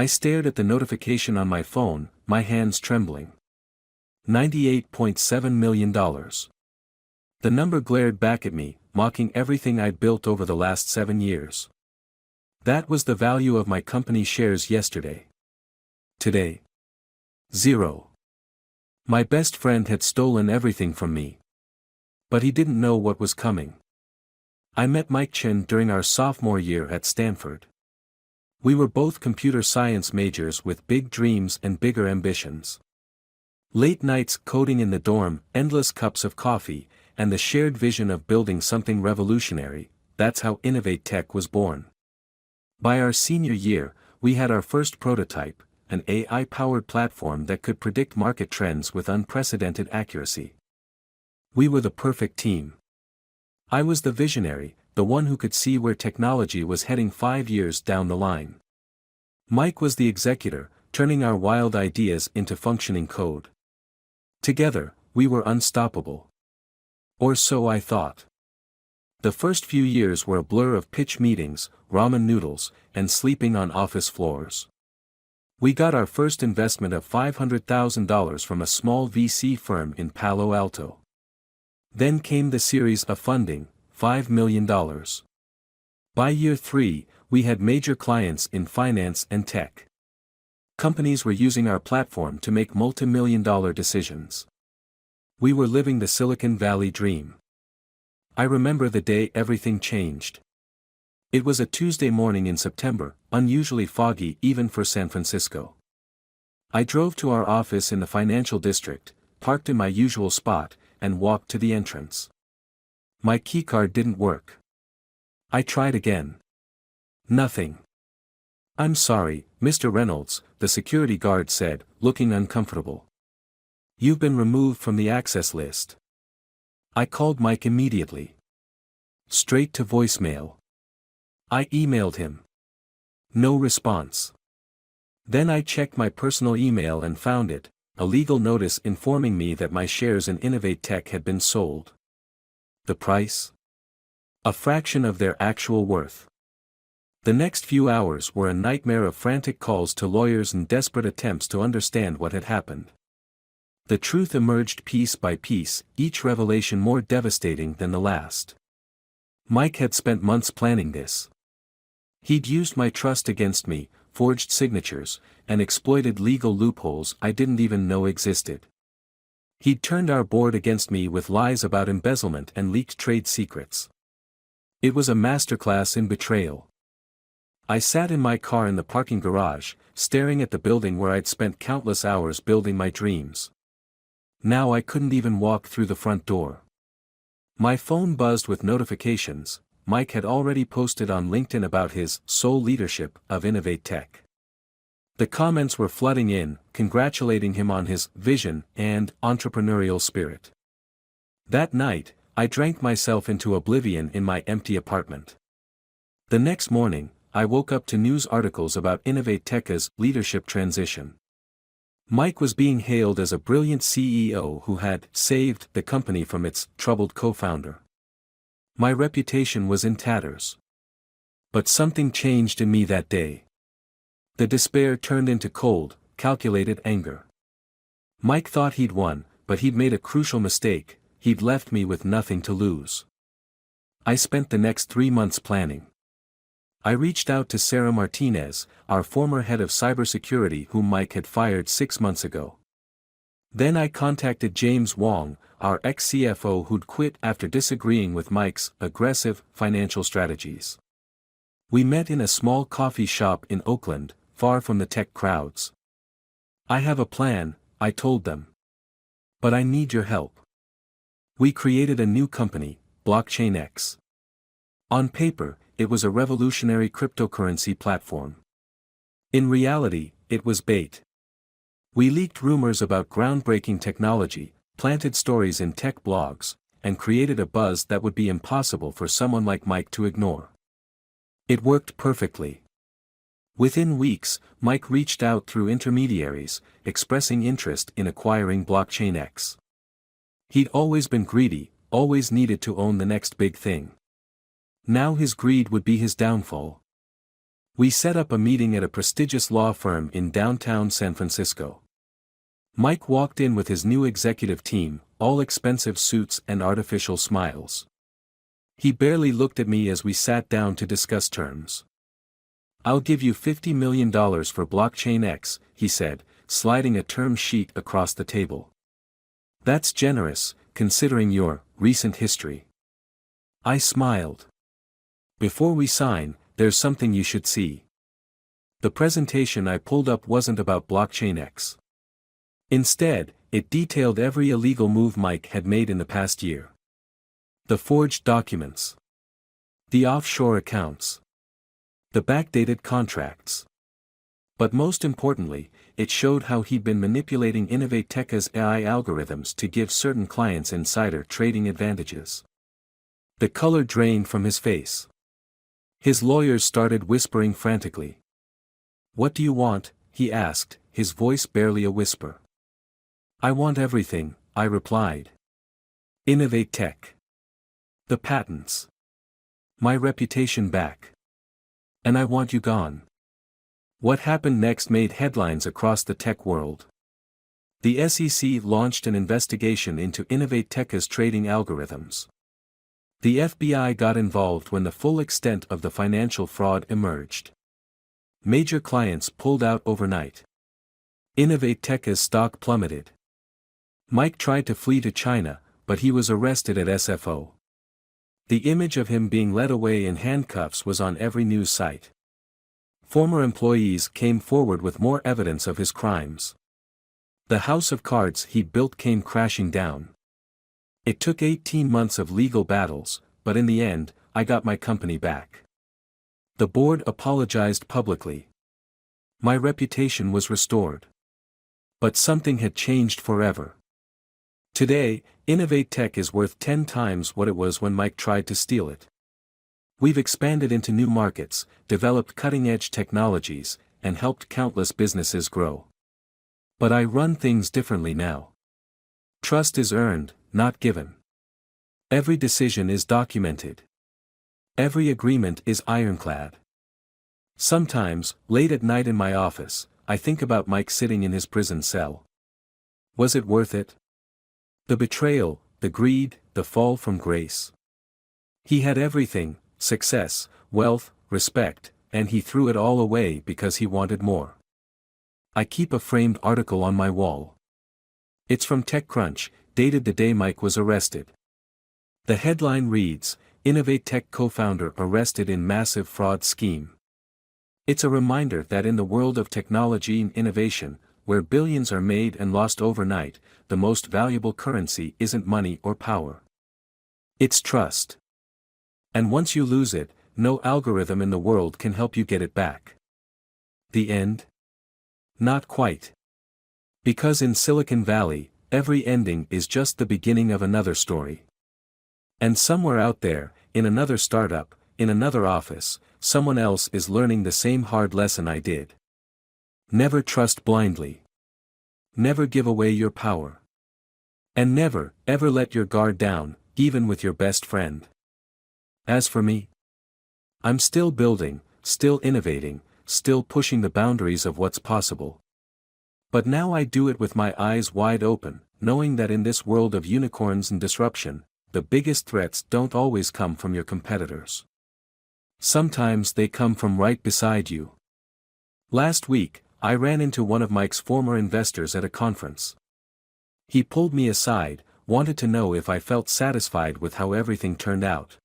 I stared at the notification on my phone, my hands trembling. $98.7 million. The number glared back at me, mocking everything I'd built over the last 7 years. That was the value of my company shares yesterday. Today. Zero. My best friend had stolen everything from me. But he didn't know what was coming. I met Mike Chen during our sophomore year at Stanford. We were both computer science majors with big dreams and bigger ambitions. Late nights coding in the dorm, endless cups of coffee, and the shared vision of building something revolutionary, that's how Innovate Tech was born. By our senior year, we had our first prototype, an AI-powered platform that could predict market trends with unprecedented accuracy. We were the perfect team. I was the visionary, the one who could see where technology was heading 5 years down the line. Mike was the executor, turning our wild ideas into functioning code. Together, we were unstoppable. Or so I thought. The first few years were a blur of pitch meetings, ramen noodles, and sleeping on office floors. We got our first investment of $500,000 from a small VC firm in Palo Alto. Then came the series of funding, $5 million. By year 3, we had major clients in finance and tech. Companies were using our platform to make multi-million-dollar decisions. We were living the Silicon Valley dream. I remember the day everything changed. It was a Tuesday morning in September, unusually foggy even for San Francisco. I drove to our office in the financial district, parked in my usual spot, and walked to the entrance. My keycard didn't work. I tried again. Nothing. "I'm sorry, Mr. Reynolds," the security guard said, looking uncomfortable. "You've been removed from the access list." I called Mike immediately. Straight to voicemail. I emailed him. No response. Then I checked my personal email and found it, a legal notice informing me that my shares in Innovate Tech had been sold. The price? A fraction of their actual worth. The next few hours were a nightmare of frantic calls to lawyers and desperate attempts to understand what had happened. The truth emerged piece by piece, each revelation more devastating than the last. Mike had spent months planning this. He'd used my trust against me, forged signatures, and exploited legal loopholes I didn't even know existed. He'd turned our board against me with lies about embezzlement and leaked trade secrets. It was a masterclass in betrayal. I sat in my car in the parking garage, staring at the building where I'd spent countless hours building my dreams. Now I couldn't even walk through the front door. My phone buzzed with notifications. Mike had already posted on LinkedIn about his sole leadership of Innovate Tech. The comments were flooding in, congratulating him on his vision and entrepreneurial spirit. That night, I drank myself into oblivion in my empty apartment. The next morning, I woke up to news articles about Innovate Tech's leadership transition. Mike was being hailed as a brilliant CEO who had saved the company from its troubled co-founder. My reputation was in tatters. But something changed in me that day. The despair turned into cold, calculated anger. Mike thought he'd won, but he'd made a crucial mistake. He'd left me with nothing to lose. I spent the next 3 months planning. I reached out to Sarah Martinez, our former head of cybersecurity whom Mike had fired 6 months ago. Then I contacted James Wong, our ex-CFO who'd quit after disagreeing with Mike's aggressive financial strategies. We met in a small coffee shop in Oakland, far from the tech crowds. "I have a plan," I told them. "But I need your help." We created a new company, Blockchain X. On paper, it was a revolutionary cryptocurrency platform. In reality, it was bait. We leaked rumors about groundbreaking technology, planted stories in tech blogs, and created a buzz that would be impossible for someone like Mike to ignore. It worked perfectly. Within weeks, Mike reached out through intermediaries, expressing interest in acquiring Blockchain X. He'd always been greedy, always needed to own the next big thing. Now his greed would be his downfall. We set up a meeting at a prestigious law firm in downtown San Francisco. Mike walked in with his new executive team, all expensive suits and artificial smiles. He barely looked at me as we sat down to discuss terms. "I'll give you $50 million for Blockchain X," he said, sliding a term sheet across the table. "That's generous, considering your recent history." I smiled. "Before we sign, there's something you should see." The presentation I pulled up wasn't about Blockchain X. Instead, it detailed every illegal move Mike had made in the past year. The forged documents. The offshore accounts. The backdated contracts. But most importantly, it showed how he'd been manipulating Innovateca's AI algorithms to give certain clients insider trading advantages. The color drained from his face. His lawyers started whispering frantically. "What do you want?" he asked, his voice barely a whisper. "I want everything," I replied. "Innovate tech. The patents. My reputation back. And I want you gone." What happened next made headlines across the tech world. The SEC launched an investigation into Innovateca's trading algorithms. The FBI got involved when the full extent of the financial fraud emerged. Major clients pulled out overnight. Innovateca's stock plummeted. Mike tried to flee to China, but he was arrested at SFO. The image of him being led away in handcuffs was on every news site. Former employees came forward with more evidence of his crimes. The house of cards he built came crashing down. It took 18 months of legal battles, but in the end, I got my company back. The board apologized publicly. My reputation was restored. But something had changed forever. Today, Innovatec is worth 10 times what it was when Mike tried to steal it. We've expanded into new markets, developed cutting-edge technologies, and helped countless businesses grow. But I run things differently now. Trust is earned, not given. Every decision is documented. Every agreement is ironclad. Sometimes, late at night in my office, I think about Mike sitting in his prison cell. Was it worth it? The betrayal, the greed, the fall from grace. He had everything: success, wealth, respect, and he threw it all away because he wanted more. I keep a framed article on my wall. It's from TechCrunch, dated the day Mike was arrested. The headline reads, "Innovatec co-founder arrested in massive fraud scheme." It's a reminder that in the world of technology and innovation, where billions are made and lost overnight, the most valuable currency isn't money or power. It's trust. And once you lose it, no algorithm in the world can help you get it back. The end? Not quite. Because in Silicon Valley, every ending is just the beginning of another story. And somewhere out there, in another startup, in another office, someone else is learning the same hard lesson I did. Never trust blindly. Never give away your power. And never, ever let your guard down, even with your best friend. As for me, I'm still building, still innovating, still pushing the boundaries of what's possible. But now I do it with my eyes wide open, knowing that in this world of unicorns and disruption, the biggest threats don't always come from your competitors. Sometimes they come from right beside you. Last week, I ran into one of Mike's former investors at a conference. He pulled me aside, wanted to know if I felt satisfied with how everything turned out.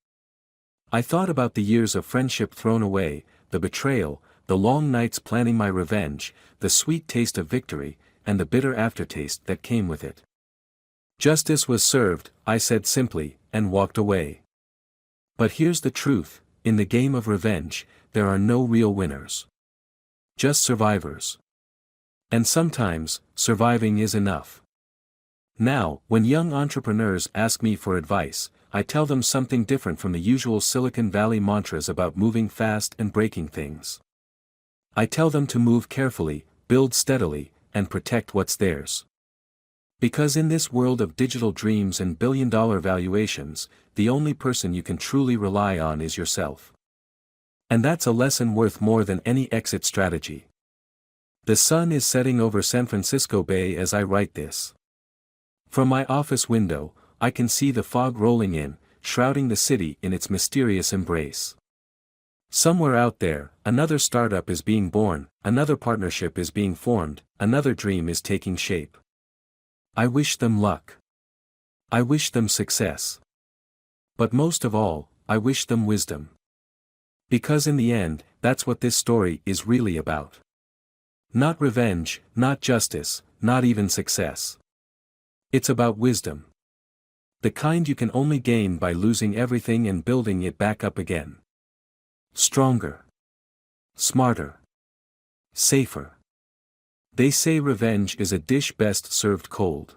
I thought about the years of friendship thrown away, the betrayal, the long nights planning my revenge, the sweet taste of victory, and the bitter aftertaste that came with it. Justice was served, I said simply, and walked away. But here's the truth: in the game of revenge, there are no real winners. Just survivors. And sometimes, surviving is enough. Now, when young entrepreneurs ask me for advice, I tell them something different from the usual Silicon Valley mantras about moving fast and breaking things. I tell them to move carefully, build steadily, and protect what's theirs. Because in this world of digital dreams and billion-dollar valuations, the only person you can truly rely on is yourself. And that's a lesson worth more than any exit strategy. The sun is setting over San Francisco Bay as I write this. From my office window, I can see the fog rolling in, shrouding the city in its mysterious embrace. Somewhere out there, another startup is being born, another partnership is being formed, another dream is taking shape. I wish them luck. I wish them success. But most of all, I wish them wisdom. Because in the end, that's what this story is really about. Not revenge, not justice, not even success. It's about wisdom. The kind you can only gain by losing everything and building it back up again. Stronger. Smarter. Safer. They say revenge is a dish best served cold.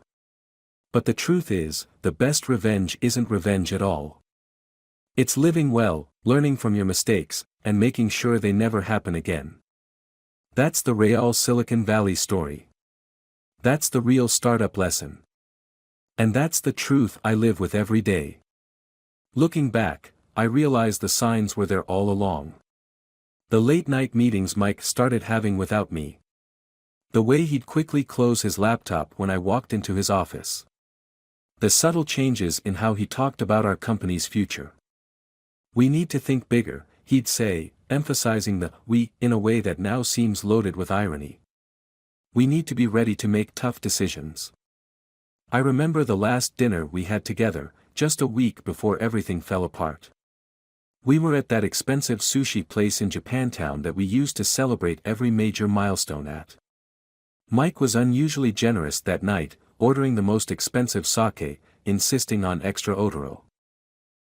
But the truth is, the best revenge isn't revenge at all. It's living well, learning from your mistakes, and making sure they never happen again. That's the real Silicon Valley story. That's the real startup lesson. And that's the truth I live with every day. Looking back, I realize the signs were there all along. The late-night meetings Mike started having without me. The way he'd quickly close his laptop when I walked into his office. The subtle changes in how he talked about our company's future. We need to think bigger, he'd say, emphasizing the "we" in a way that now seems loaded with irony. We need to be ready to make tough decisions. I remember the last dinner we had together, just a week before everything fell apart. We were at that expensive sushi place in Japantown that we used to celebrate every major milestone at. Mike was unusually generous that night, ordering the most expensive sake, insisting on extra odoro.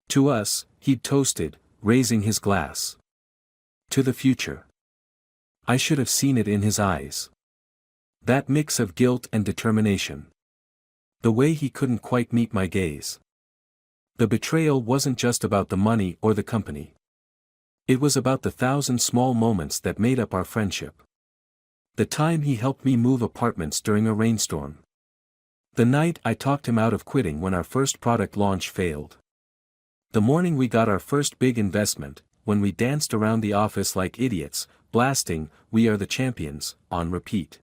To us, he'd toasted, raising his glass. To the future. I should have seen it in his eyes. That mix of guilt and determination. The way he couldn't quite meet my gaze. The betrayal wasn't just about the money or the company. It was about the 1,000 small moments that made up our friendship. The time he helped me move apartments during a rainstorm. The night I talked him out of quitting when our first product launch failed. The morning we got our first big investment, when we danced around the office like idiots, blasting "We Are the Champions" on repeat.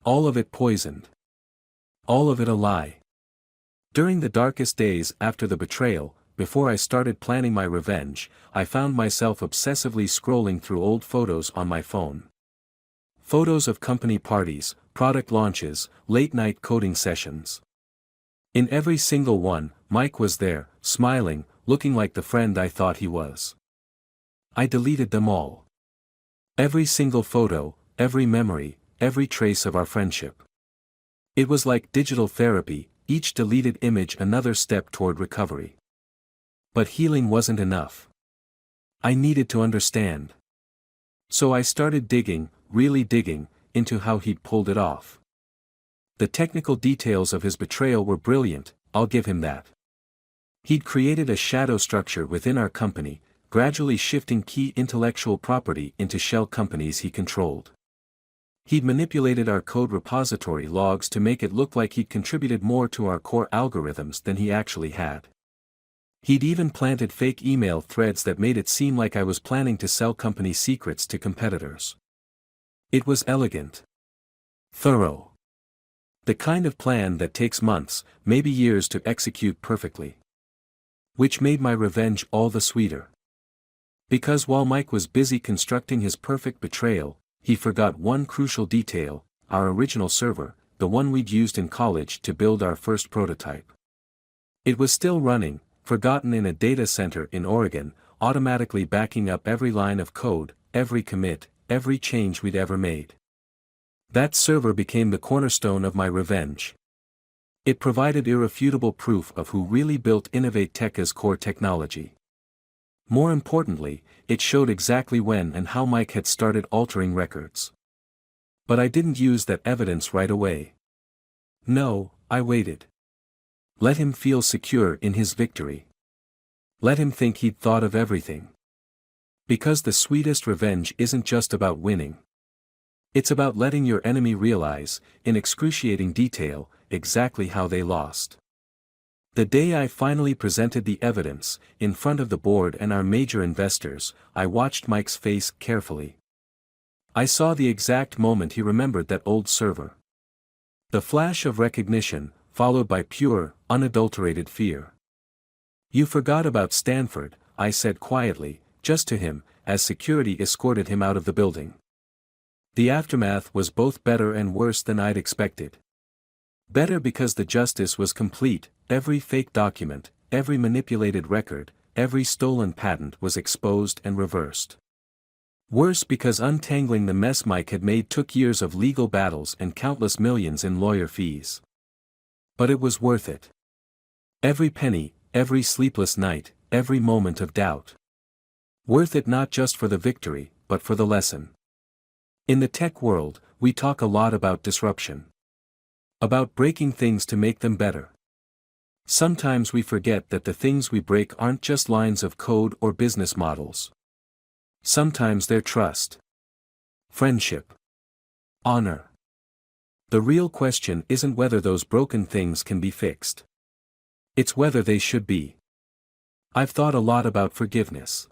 All of it poisoned. All of it a lie. During the darkest days after the betrayal, before I started planning my revenge, I found myself obsessively scrolling through old photos on my phone. Photos of company parties, product launches, late-night coding sessions. In every single one, Mike was there, smiling, looking like the friend I thought he was. I deleted them all. Every single photo, every memory, every trace of our friendship. It was like digital therapy, each deleted image another step toward recovery. But healing wasn't enough. I needed to understand. So I started digging, really digging, into how he'd pulled it off. The technical details of his betrayal were brilliant, I'll give him that. He'd created a shadow structure within our company, gradually shifting key intellectual property into shell companies he controlled. He'd manipulated our code repository logs to make it look like he'd contributed more to our core algorithms than he actually had. He'd even planted fake email threads that made it seem like I was planning to sell company secrets to competitors. It was elegant. Thorough. The kind of plan that takes months, maybe years to execute perfectly. Which made my revenge all the sweeter. Because while Mike was busy constructing his perfect betrayal, he forgot one crucial detail, our original server, the one we'd used in college to build our first prototype. It was still running, forgotten in a data center in Oregon, automatically backing up every line of code, every commit, every change we'd ever made. That server became the cornerstone of my revenge. It provided irrefutable proof of who really built Innovate Tech's core technology. More importantly, it showed exactly when and how Mike had started altering records. But I didn't use that evidence right away. No, I waited. Let him feel secure in his victory. Let him think he'd thought of everything. Because the sweetest revenge isn't just about winning. It's about letting your enemy realize, in excruciating detail, exactly how they lost. The day I finally presented the evidence, in front of the board and our major investors, I watched Mike's face carefully. I saw the exact moment he remembered that old server. The flash of recognition, followed by pure, unadulterated fear. "You forgot about Stanford," I said quietly, just to him, as security escorted him out of the building. The aftermath was both better and worse than I'd expected. Better because the justice was complete, every fake document, every manipulated record, every stolen patent was exposed and reversed. Worse because untangling the mess Mike had made took years of legal battles and countless millions in lawyer fees. But it was worth it. Every penny, every sleepless night, every moment of doubt. Worth it not just for the victory, but for the lesson. In the tech world, we talk a lot about disruption. About breaking things to make them better. Sometimes we forget that the things we break aren't just lines of code or business models. Sometimes they're trust, friendship, honor. The real question isn't whether those broken things can be fixed. It's whether they should be. I've thought a lot about forgiveness.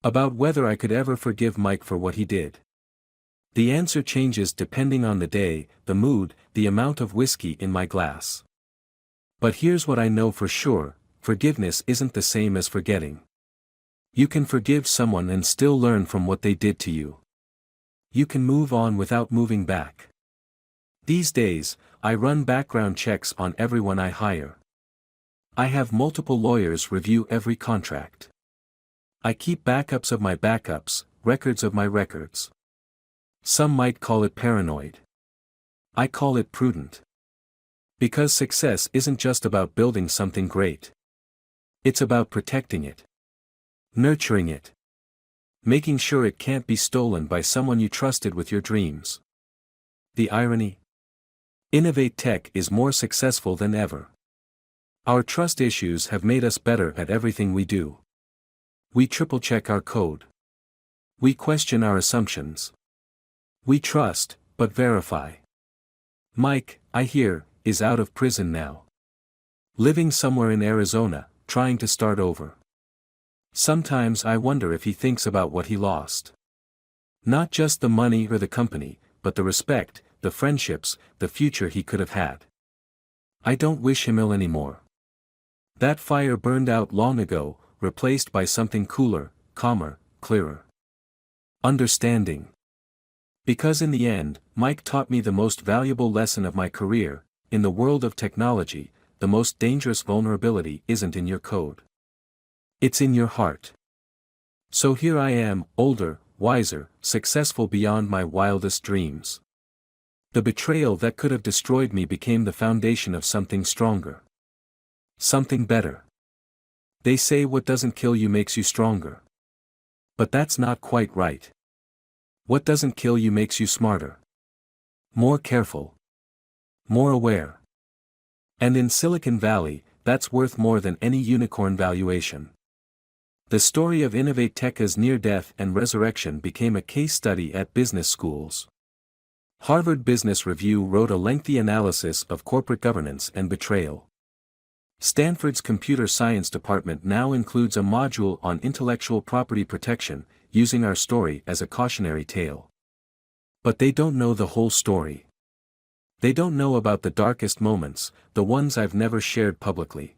About whether I could ever forgive Mike for what he did. The answer changes depending on the day, the mood, the amount of whiskey in my glass. But here's what I know for sure: forgiveness isn't the same as forgetting. You can forgive someone and still learn from what they did to you. You can move on without moving back. These days, I run background checks on everyone I hire. I have multiple lawyers review every contract. I keep backups of my backups, records of my records. Some might call it paranoid. I call it prudent. Because success isn't just about building something great. It's about protecting it. Nurturing it. Making sure it can't be stolen by someone you trusted with your dreams. The irony? Innovate Tech is more successful than ever. Our trust issues have made us better at everything we do. We triple-check our code. We question our assumptions. We trust, but verify. Mike, I hear, is out of prison now. Living somewhere in Arizona, trying to start over. Sometimes I wonder if he thinks about what he lost. Not just the money or the company, but the respect, the friendships, the future he could have had. I don't wish him ill anymore. That fire burned out long ago, replaced by something cooler, calmer, clearer. Understanding. Because in the end, Mike taught me the most valuable lesson of my career: in the world of technology, the most dangerous vulnerability isn't in your code. It's in your heart. So here I am, older, wiser, successful beyond my wildest dreams. The betrayal that could have destroyed me became the foundation of something stronger. Something better. They say what doesn't kill you makes you stronger. But that's not quite right. What doesn't kill you makes you smarter. More careful. More aware. And in Silicon Valley, that's worth more than any unicorn valuation. The story of Innovate Tech's near-death and resurrection became a case study at business schools. Harvard Business Review wrote a lengthy analysis of corporate governance and betrayal. Stanford's computer science department now includes a module on intellectual property protection, using our story as a cautionary tale. But they don't know the whole story. They don't know about the darkest moments, the ones I've never shared publicly.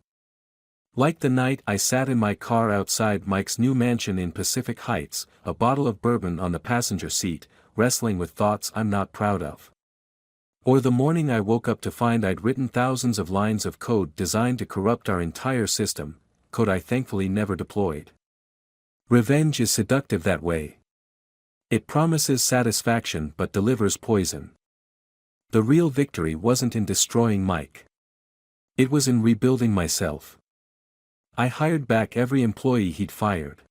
Like the night I sat in my car outside Mike's new mansion in Pacific Heights, a bottle of bourbon on the passenger seat, wrestling with thoughts I'm not proud of. Or the morning I woke up to find I'd written thousands of lines of code designed to corrupt our entire system, code I thankfully never deployed. Revenge is seductive that way. It promises satisfaction but delivers poison. The real victory wasn't in destroying Mike. It was in rebuilding myself. I hired back every employee he'd fired.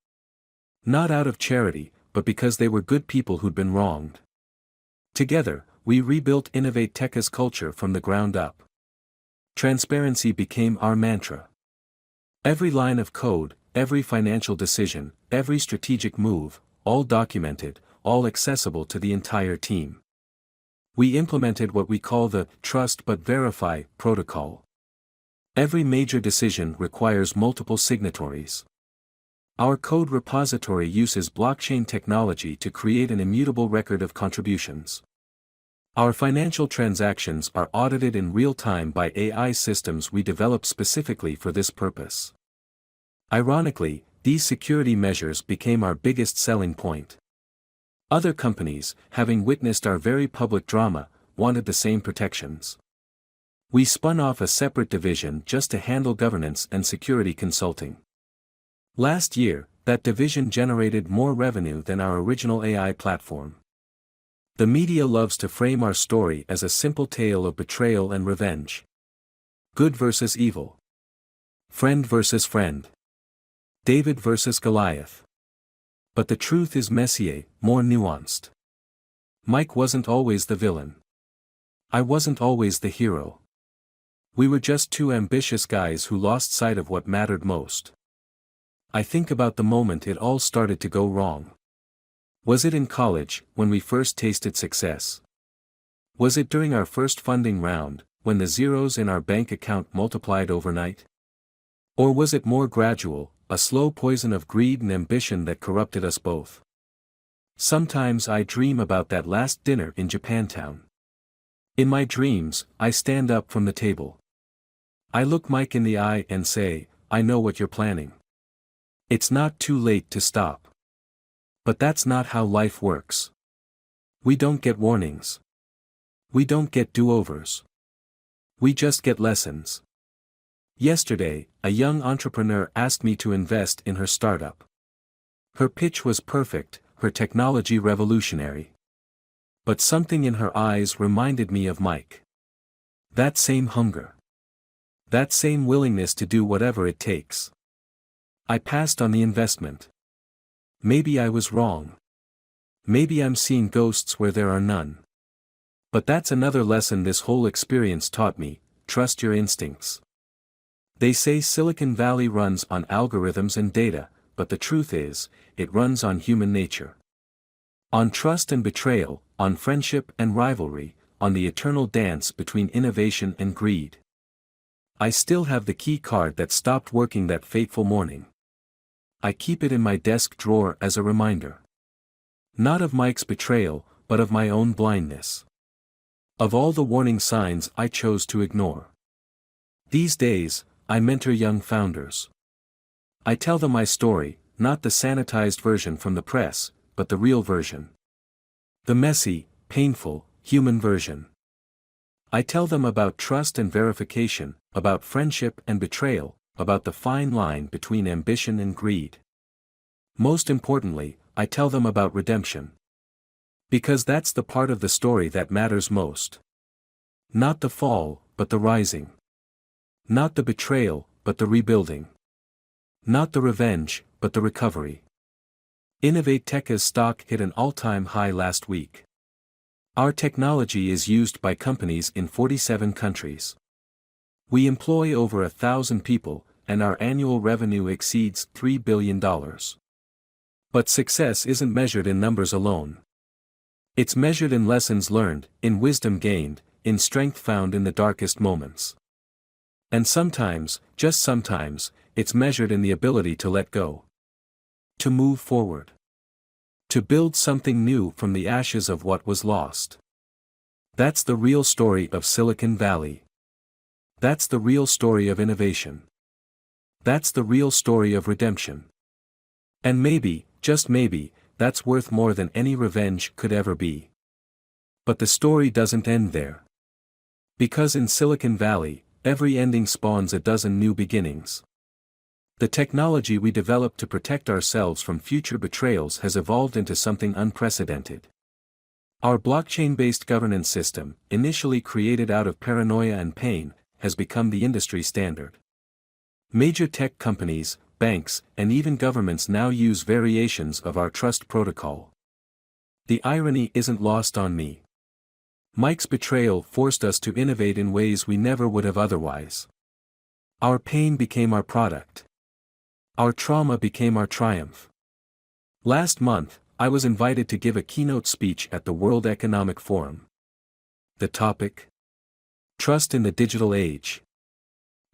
Not out of charity, but because they were good people who'd been wronged. Together, we rebuilt Innovate Tech's culture from the ground up. Transparency became our mantra. Every line of code, every financial decision, every strategic move, all documented, all accessible to the entire team. We implemented what we call the trust but verify protocol. Every major decision requires multiple signatories. Our code repository uses blockchain technology to create an immutable record of contributions. Our financial transactions are audited in real time by AI systems we developed specifically for this purpose. Ironically, these security measures became our biggest selling point. Other companies, having witnessed our very public drama, wanted the same protections. We spun off a separate division just to handle governance and security consulting. Last year, that division generated more revenue than our original AI platform. The media loves to frame our story as a simple tale of betrayal and revenge. Good versus evil. Friend versus friend. David versus Goliath. But the truth is messier, more nuanced. Mike wasn't always the villain. I wasn't always the hero. We were just two ambitious guys who lost sight of what mattered most. I think about the moment it all started to go wrong. Was it in college, when we first tasted success? Was it during our first funding round, when the zeros in our bank account multiplied overnight? Or was it more gradual, a slow poison of greed and ambition that corrupted us both? Sometimes I dream about that last dinner in Japantown. In my dreams, I stand up from the table. I look Mike in the eye and say, I know what you're planning. It's not too late to stop. But that's not how life works. We don't get warnings. We don't get do-overs. We just get lessons. Yesterday, a young entrepreneur asked me to invest in her startup. Her pitch was perfect, her technology revolutionary. But something in her eyes reminded me of Mike. That same hunger. That same willingness to do whatever it takes. I passed on the investment. Maybe I was wrong. Maybe I'm seeing ghosts where there are none. But that's another lesson this whole experience taught me: trust your instincts. They say Silicon Valley runs on algorithms and data, but the truth is, it runs on human nature. On trust and betrayal, on friendship and rivalry, on the eternal dance between innovation and greed. I still have the key card that stopped working that fateful morning. I keep it in my desk drawer as a reminder. Not of Mike's betrayal, but of my own blindness. Of all the warning signs I chose to ignore. These days, I mentor young founders. I tell them my story, not the sanitized version from the press, but the real version. The messy, painful, human version. I tell them about trust and verification, about friendship and betrayal, about the fine line between ambition and greed. Most importantly, I tell them about redemption. Because that's the part of the story that matters most. Not the fall, but the rising. Not the betrayal, but the rebuilding. Not the revenge, but the recovery. Innovate Tech's stock hit an all-time high last week. Our technology is used by companies in 47 countries. We employ over 1,000 people, and our annual revenue exceeds $3 billion. But success isn't measured in numbers alone. It's measured in lessons learned, in wisdom gained, in strength found in the darkest moments. And sometimes, just sometimes, it's measured in the ability to let go. To move forward. To build something new from the ashes of what was lost. That's the real story of Silicon Valley. That's the real story of innovation. That's the real story of redemption. And maybe, just maybe, that's worth more than any revenge could ever be. But the story doesn't end there. Because in Silicon Valley, every ending spawns a dozen new beginnings. The technology we developed to protect ourselves from future betrayals has evolved into something unprecedented. Our blockchain-based governance system, initially created out of paranoia and pain, has become the industry standard. Major tech companies, banks, and even governments now use variations of our trust protocol. The irony isn't lost on me. Mike's betrayal forced us to innovate in ways we never would have otherwise. Our pain became our product. Our trauma became our triumph. Last month, I was invited to give a keynote speech at the World Economic Forum. The topic? Trust in the digital age.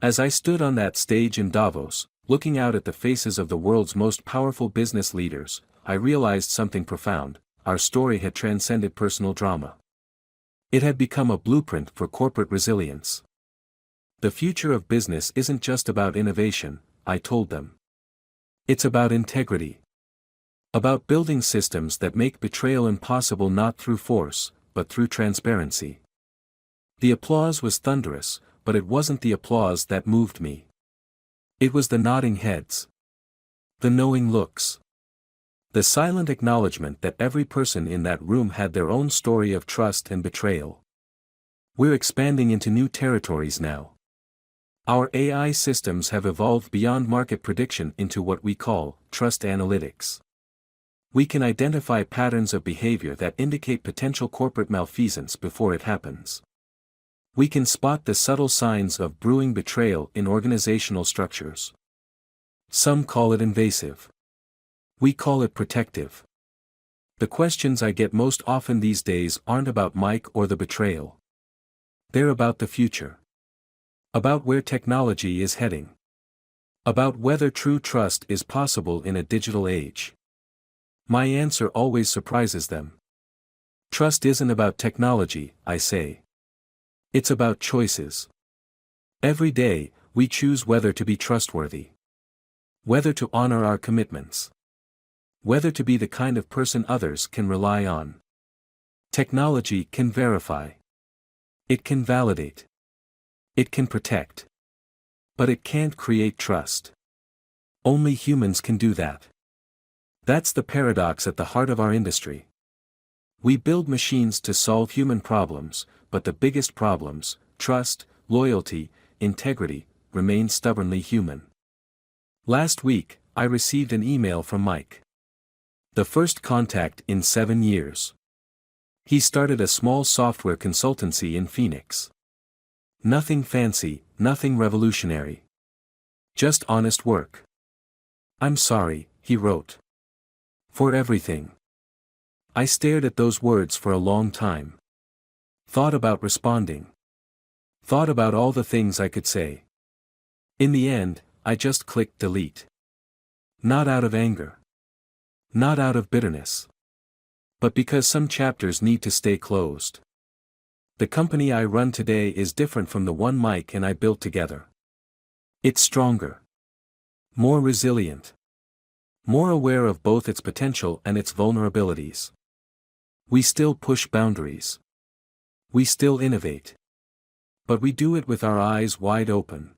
As I stood on that stage in Davos, looking out at the faces of the world's most powerful business leaders, I realized something profound: our story had transcended personal drama. It had become a blueprint for corporate resilience. The future of business isn't just about innovation, I told them. It's about integrity. About building systems that make betrayal impossible not through force, but through transparency. The applause was thunderous, but it wasn't the applause that moved me. It was the nodding heads. The knowing looks. The silent acknowledgement that every person in that room had their own story of trust and betrayal. We're expanding into new territories now. Our AI systems have evolved beyond market prediction into what we call trust analytics. We can identify patterns of behavior that indicate potential corporate malfeasance before it happens. We can spot the subtle signs of brewing betrayal in organizational structures. Some call it invasive. We call it protective. The questions I get most often these days aren't about Mike or the betrayal. They're about the future. About where technology is heading. About whether true trust is possible in a digital age. My answer always surprises them. Trust isn't about technology, I say. It's about choices. Every day, we choose whether to be trustworthy. Whether to honor our commitments. Whether to be the kind of person others can rely on. Technology can verify. It can validate. It can protect. But it can't create trust. Only humans can do that. That's the paradox at the heart of our industry. We build machines to solve human problems, but the biggest problems, trust, loyalty, integrity, remain stubbornly human. Last week, I received an email from Mike. The first contact in 7 years. He started a small software consultancy in Phoenix. Nothing fancy, nothing revolutionary. Just honest work. I'm sorry, he wrote. For everything. I stared at those words for a long time. Thought about responding. Thought about all the things I could say. In the end, I just clicked delete. Not out of anger. Not out of bitterness. But because some chapters need to stay closed. The company I run today is different from the one Mike and I built together. It's stronger. More resilient. More aware of both its potential and its vulnerabilities. We still push boundaries. We still innovate. But we do it with our eyes wide open.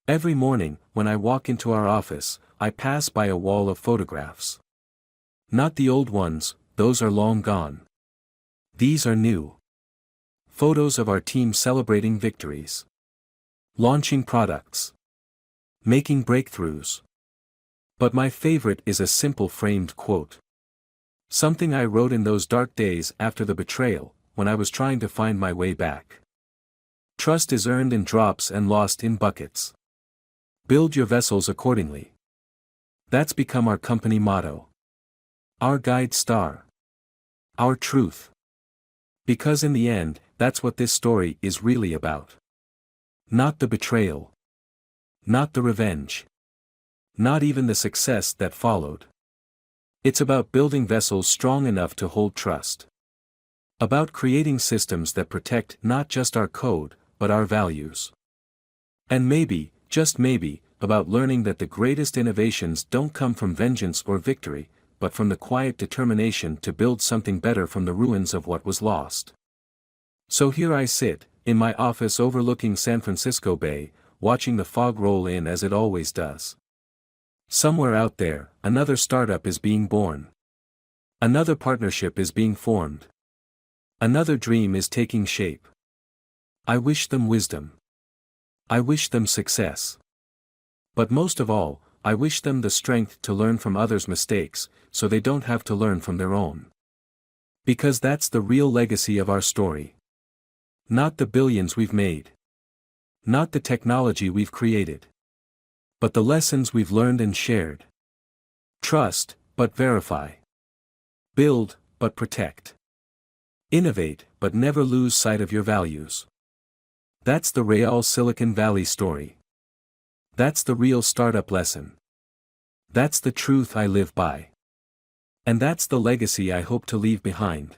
Every morning, when I walk into our office, I pass by a wall of photographs. Not the old ones, those are long gone. These are new. Photos of our team celebrating victories. Launching products. Making breakthroughs. But my favorite is a simple framed quote. Something I wrote in those dark days after the betrayal, when I was trying to find my way back. Trust is earned in drops and lost in buckets. Build your vessels accordingly. That's become our company motto. Our guide star. Our truth. Because in the end, that's what this story is really about. Not the betrayal. Not the revenge. Not even the success that followed. It's about building vessels strong enough to hold trust. About creating systems that protect not just our code, but our values. And maybe, just maybe, about learning that the greatest innovations don't come from vengeance or victory, but from the quiet determination to build something better from the ruins of what was lost. So here I sit, in my office overlooking San Francisco Bay, watching the fog roll in as it always does. Somewhere out there, another startup is being born. Another partnership is being formed. Another dream is taking shape. I wish them wisdom. I wish them success. But most of all, I wish them the strength to learn from others' mistakes, so they don't have to learn from their own. Because that's the real legacy of our story. Not the billions we've made. Not the technology we've created. But the lessons we've learned and shared. Trust, but verify. Build, but protect. Innovate, but never lose sight of your values. That's the real Silicon Valley story. That's the real startup lesson. That's the truth I live by. And that's the legacy I hope to leave behind.